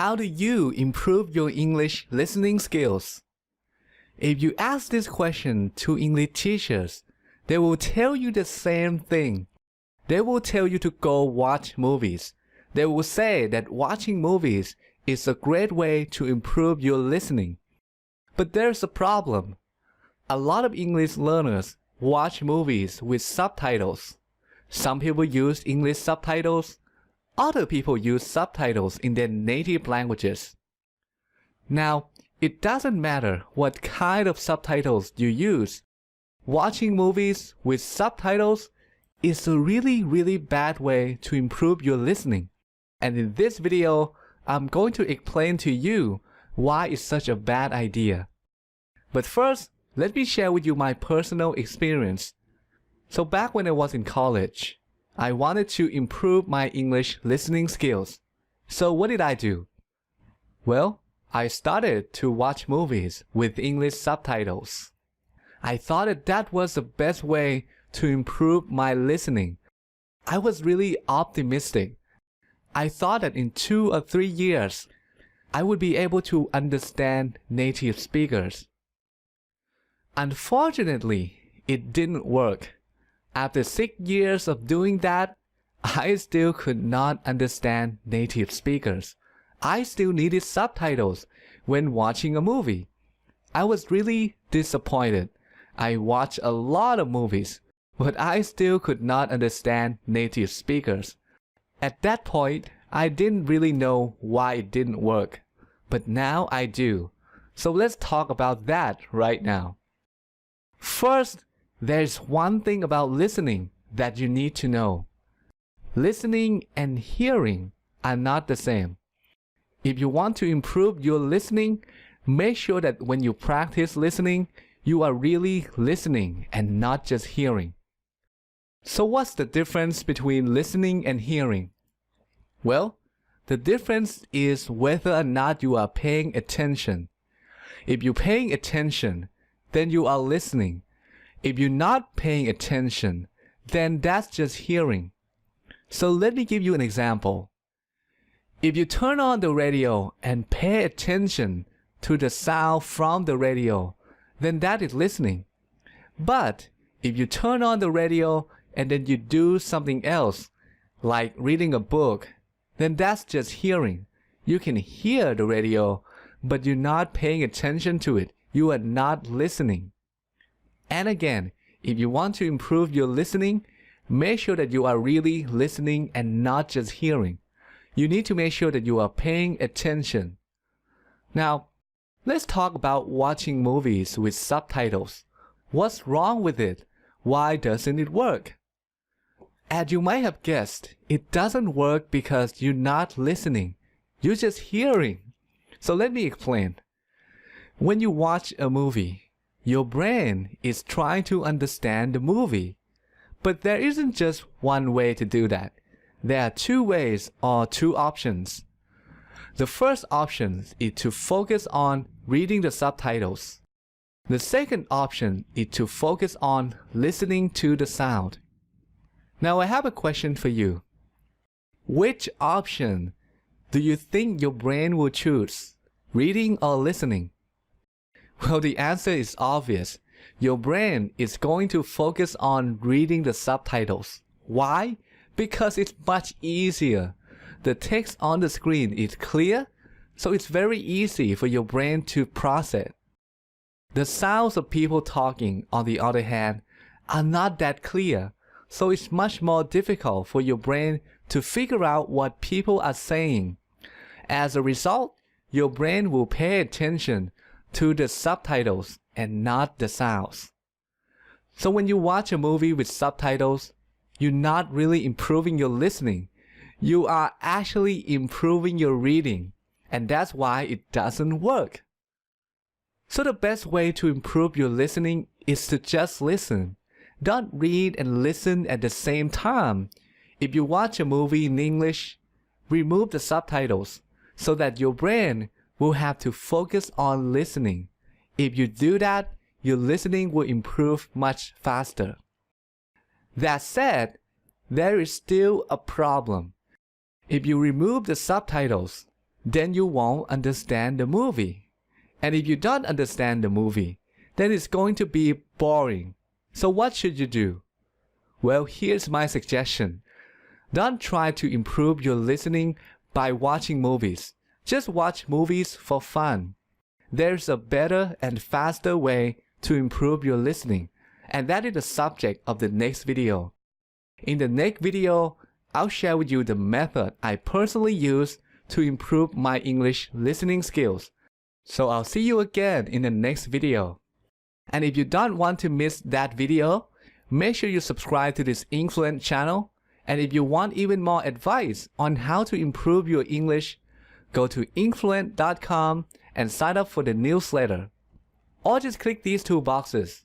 How do you improve your English listening skills? If you ask this question to English teachers, they will tell you the same thing. They will tell you to go watch movies. They will say that watching movies is a great way to improve your listening. But there's a problem. A lot of English learners watch movies with subtitles. Some people use English subtitles. Other people use subtitles in their native languages. Now, it doesn't matter what kind of subtitles you use. Watching movies with subtitles is a really bad way to improve your listening. And in this video, I'm going to explain to you why it's such a bad idea. But first, let me share with you my personal experience. So back when I was in college, I wanted to improve my English listening skills. So what did I do? Well, I started to watch movies with English subtitles. I thought that was the best way to improve my listening. I was really optimistic. I thought that in 2 or 3 years, I would be able to understand native speakers. Unfortunately, it didn't work. After 6 years of doing that, I still could not understand native speakers. I still needed subtitles when watching a movie. I was really disappointed. I watched a lot of movies, but I still could not understand native speakers. At that point, I didn't really know why it didn't work, but now I do. So let's talk about that right now. First, there's one thing about listening that you need to know. Listening and hearing are not the same. If you want to improve your listening, make sure that when you practice listening, you are really listening and not just hearing. So what's the difference between listening and hearing? Well, the difference is whether or not you are paying attention. If you're paying attention, then you are listening. If you're not paying attention, then that's just hearing. So let me give you an example. If you turn on the radio and pay attention to the sound from the radio, then that is listening. But if you turn on the radio and then you do something else, like reading a book, then that's just hearing. You can hear the radio, but you're not paying attention to it. You are not listening. And again, if you want to improve your listening, make sure that you are really listening and not just hearing. You need to make sure that you are paying attention. Now, let's talk about watching movies with subtitles. What's wrong with it? Why doesn't it work? As you might have guessed, it doesn't work because you're not listening. You're just hearing. So let me explain. When you watch a movie, your brain is trying to understand the movie. But there isn't just one way to do that. There are 2 ways or 2 options. The first option is to focus on reading the subtitles. The second option is to focus on listening to the sound. Now I have a question for you. Which option do you think your brain will choose, reading or listening? Well, the answer is obvious. Your brain is going to focus on reading the subtitles. Why? Because it's much easier. The text on the screen is clear, so it's very easy for your brain to process. The sounds of people talking, on the other hand, are not that clear, so it's much more difficult for your brain to figure out what people are saying. As a result, your brain will pay attention to the subtitles and not the sounds. So when you watch a movie with subtitles, you're not really improving your listening. You are actually improving your reading, and that's why it doesn't work. So the best way to improve your listening is to just listen. Don't read and listen at the same time. If you watch a movie in English, remove the subtitles so that your brain will have to focus on listening. If you do that, your listening will improve much faster. That said, there is still a problem. If you remove the subtitles, then you won't understand the movie. And if you don't understand the movie, then it's going to be boring. So what should you do? Well, here's my suggestion. Don't try to improve your listening by watching movies. Just watch movies for fun. There's a better and faster way to improve your listening, and that is the subject of the next video. In the next video, I'll share with you the method I personally use to improve my English listening skills. So I'll see you again in the next video. And if you don't want to miss that video, make sure you subscribe to this EngFluent channel. And if you want even more advice on how to improve your English, go to EngFluent.com and sign up for the newsletter. Or just click these two boxes.